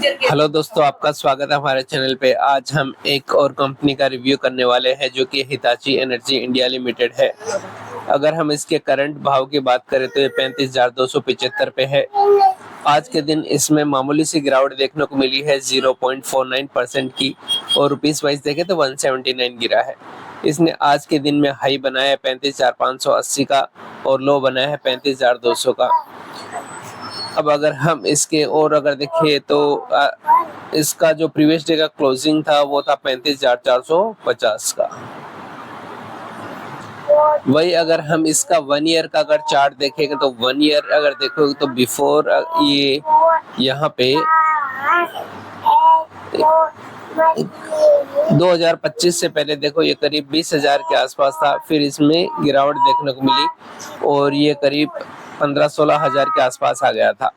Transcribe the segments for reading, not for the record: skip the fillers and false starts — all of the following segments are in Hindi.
हेलो दोस्तों, आपका स्वागत है हमारे चैनल पे। आज हम एक और कंपनी का रिव्यू करने वाले हैं जो कि हिताची एनर्जी इंडिया लिमिटेड है। अगर हम इसके करंट भाव की बात करें तो ये 35,275 पे है। आज के दिन इसमें मामूली सी गिरावट देखने को मिली है 0.49% की, और रुपीस वाइज देखें तो 179 गिरा है। इसने आज के दिन में हाई बनाया है 35,580 का और लो बनाया है 35,200 का। अब अगर हम इसके और अगर देखें तो इसका जो प्रीवियस डे का क्लोजिंग था वो था 35,450 का। वही अगर हम इसका 1 ईयर का अगर चार्ट देखेंगे तो 1 ईयर अगर देखोगे तो बिफोर ये यहाँ पे 2025 से पहले देखो ये करीब 20,000 के आसपास था, फिर इसमें गिरावट देखने को मिली और ये करीब 15-16 हजार के आसपास आ गया था।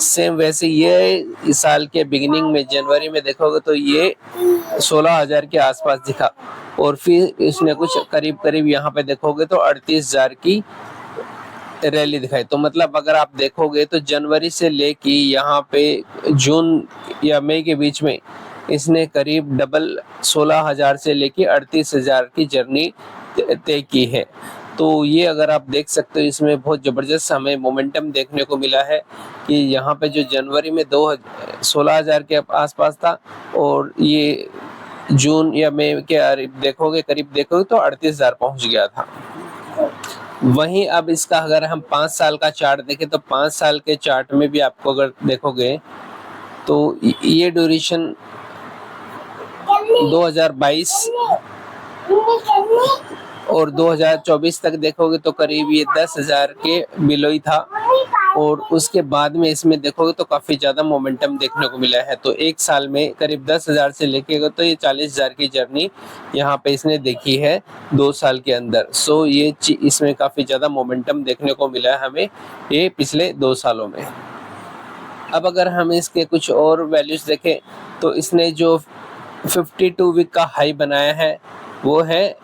सेम वैसे ये इस साल के बिगिनिंग में जनवरी में देखोगे तो ये 16,000 के आसपास दिखा और फिर इसने कुछ करीब यहाँ पे देखोगे तो 38,000 की रैली दिखाई। तो मतलब अगर आप देखोगे तो जनवरी से लेके यहाँ पे जून या मई के बीच में इसने करीब डबल 16,000 से लेके 38,000 की जर्नी तय की है। तो ये अगर आप देख सकते हो इसमें बहुत ज़बरदस्त हमें मोमेंटम देखने को मिला है कि यहाँ पे जो जनवरी में 16,000 के आसपास था और ये जून या मई के करीब देखोगे तो 38,000 पहुँच गया था। वहीं अब इसका अगर हम 5 साल का चार्ट देखें तो 5 साल के चार्ट में भी आपको अगर देखोगे तो ये ड्यूरेशन 2022 और 2024 तक देखोगे तो करीब ये 10,000 के बिलो ही था और उसके बाद में इसमें देखोगे तो काफ़ी ज़्यादा मोमेंटम देखने को मिला है। तो एक साल में करीब 10,000 से लेके तो ये 40,000 की जर्नी यहाँ पे इसने देखी है 2 साल के अंदर। सो ये इसमें काफ़ी ज़्यादा मोमेंटम देखने को मिला है हमें ये पिछले 2 सालों में। अब अगर हम इसके कुछ और वैल्यूज़ देखें तो इसने जो 52 वीक का हाई बनाया है वो है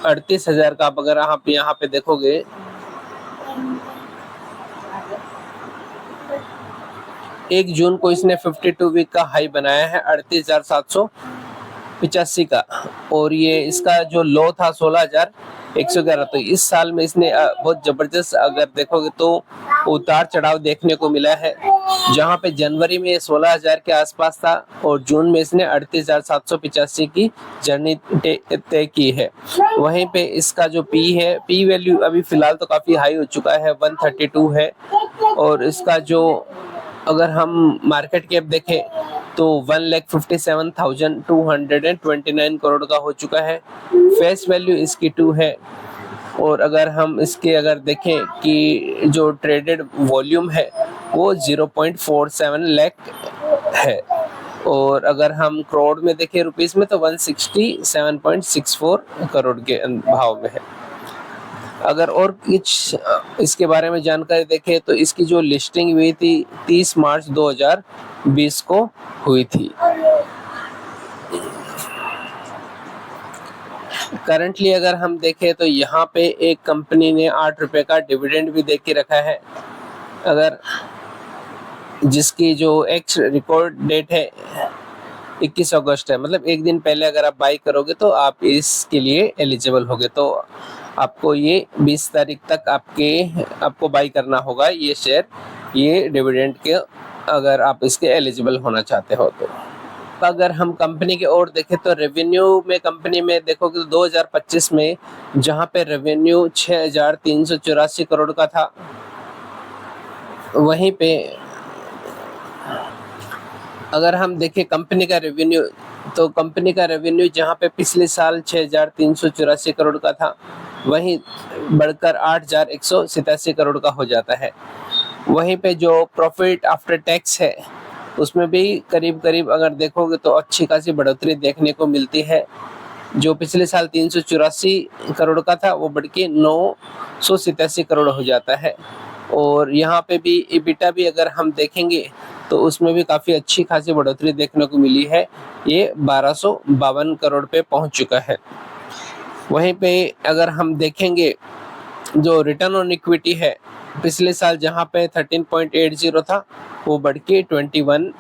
38,000 का। आप अगर आप यहाँ पे देखोगे एक जून को इसने 52 वीक का हाई बनाया है 38,785 का और ये इसका जो लो था 16,111। तो इस साल में इसने बहुत जबरदस्त अगर देखोगे तो उतार चढ़ाव देखने को मिला है, जहाँ पे जनवरी में 16,000 के आसपास था और जून में इसने 38,785 की जर्नी तय की है। वहीं पे इसका जो पी वैल्यू अभी फिलहाल तो काफ़ी हाई हो चुका है, 132 है और इसका जो अगर हम मार्केट कैप देखें तो 1,57,229 करोड़ का हो चुका है। फेस वैल्यू इसकी 2 है और अगर हम इसके अगर देखें कि जो ट्रेडेड वॉल्यूम है वो 0.47 लाख है और अगर हम करोड़ में देखें रुपीस में तो 167.64 करोड़ के भाव में है। अगर और कुछ इसके बारे में जानकारी देखें तो इसकी जो लिस्टिंग हुई थी 30 मार्च 2020 को हुई थी। करंटली अगर हम देखें तो यहाँ पे एक कंपनी ने 8 रुपए का डिविडेंड भी दे के रखा है, अगर जिसकी जो एक्स रिकॉर्ड डेट है 21 अगस्त है, मतलब एक दिन पहले अगर आप बाई करोगे तो आप इसके लिए एलिजिबल होगे। तो आपको ये 20 तारीख तक आपको बाई करना होगा ये शेयर, ये डिविडेंड के, अगर आप इसके एलिजिबल होना चाहते हो तो। अगर हम कंपनी के और देखें तो रेवेन्यू में कंपनी में देखोगे तो 2025 में जहां पे रेवेन्यू 6,384 करोड़ का था, वहीं पे अगर हम देखें कंपनी का रेवेन्यू तो कंपनी का रेवेन्यू जहां पे पिछले साल 6,384 करोड़ का था वहीं बढ़कर 8,187 करोड़ का हो जाता है। वहीं पे जो प्रॉफिट आफ्टर टैक्स है उसमें भी करीब अगर देखोगे तो अच्छी खासी बढ़ोतरी देखने को मिलती है। जो पिछले साल 384 करोड़ का था वो बढ़ के 987 करोड़ हो जाता है और यहाँ पे भी EBITDA भी अगर हम देखेंगे तो उसमें भी काफ़ी अच्छी खासी बढ़ोतरी देखने को मिली है, ये 1252 करोड़ पे पहुँच चुका है। वहीं पे अगर हम देखेंगे जो रिटर्न ऑन इक्विटी है पिछले साल जहां पे 13.80 था वो बढ़ के 21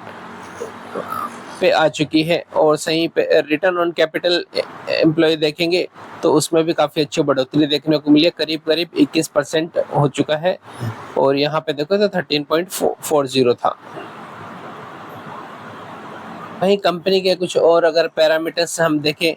पे आ चुकी है। और सही पे रिटर्न ऑन कैपिटल एम्प्लॉय देखेंगे तो उसमें भी काफ़ी अच्छी बढ़ोतरी देखने को मिली है, करीब करीब 21% हो चुका है। और यहाँ पे देखो तो 13.40 था। वहीं कंपनी के कुछ और अगर पैरामीटर्स हम देखें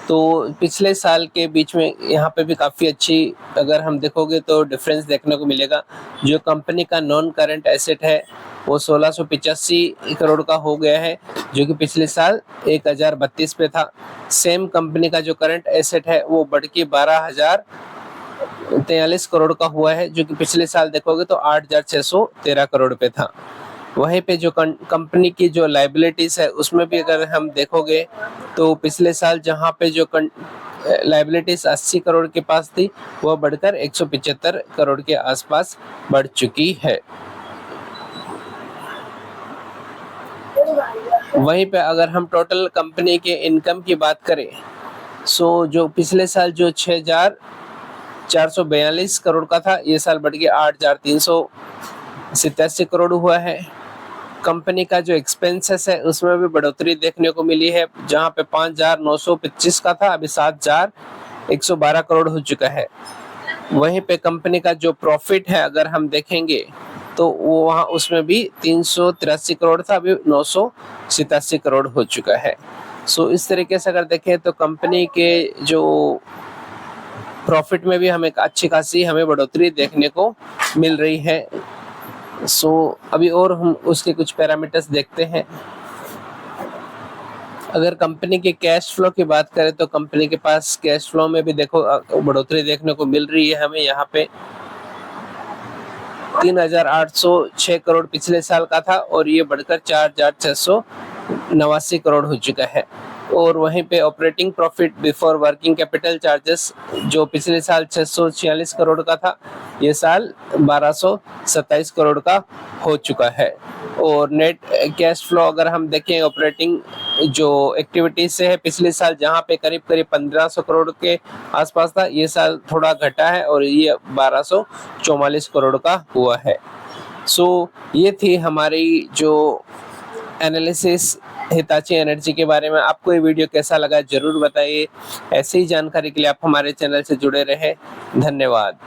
तो पिछले साल के बीच में यहाँ पे भी काफ़ी अच्छी अगर हम देखोगे तो डिफरेंस देखने को मिलेगा। जो कंपनी का नॉन करंट एसेट है वो 1685 करोड़ का हो गया है, जो कि पिछले साल 1032 पे था। सेम कंपनी का जो करंट एसेट है वो बढ़ के 12,043 करोड़ का हुआ है, जो कि पिछले साल देखोगे तो 8,613 करोड़ पे था। वहीं पे जो कंपनी की जो लाइबिलिटीज है उसमें भी अगर हम देखोगे तो पिछले साल जहां पे जो लाइबिलिटीज 80 करोड़ के पास थी वह बढ़कर 175 करोड़ के आसपास बढ़ चुकी है। वहीं पे अगर हम टोटल कंपनी के इनकम की बात करें सो जो पिछले साल जो 6,442 करोड़ का था, ये साल बढ़ के 8,387 करोड़ हुआ है। कंपनी का जो एक्सपेंसेस है उसमें भी बढ़ोतरी देखने को मिली है, जहां पे 5,925 का था अभी 7,112 करोड़ हो चुका है। वहीं पे कंपनी का जो प्रॉफिट है अगर हम देखेंगे तो वो वहाँ उसमें भी 383 करोड़ था, अभी 987 करोड़ हो चुका है। सो इस तरीके से अगर देखें तो कंपनी के जो प्रॉफिट में भी हमें अच्छी खासी हमें बढ़ोतरी देखने को मिल रही है। सो अभी और हम उसके कुछ पैरामीटर्स देखते हैं। अगर कंपनी के कैश फ्लो की बात करें तो कंपनी के पास कैश फ्लो में भी देखो बढ़ोतरी देखने को मिल रही है हमें। यहाँ पे 3,806 करोड़ पिछले साल का था और ये बढ़कर 4,689 करोड़ हो चुका है। और वहीं पे operating profit before working capital charges जो पिछले साल 646 करोड़ का था, ये साल 1,227 करोड़ का हो चुका है। और नेट कैश फ्लो अगर हम देखें ऑपरेटिंग जो एक्टिविटीज से है पिछले साल जहां पे करीब करीब 1,500 करोड़ के आसपास था, ये साल थोड़ा घटा है और ये 1,244 करोड़ का हुआ है। सो ये थी हमारी जो एनालिसिस हिताची एनर्जी के बारे में। आपको ये वीडियो कैसा लगा जरूर बताइए। ऐसी ही जानकारी के लिए आप हमारे चैनल से जुड़े रहे। धन्यवाद।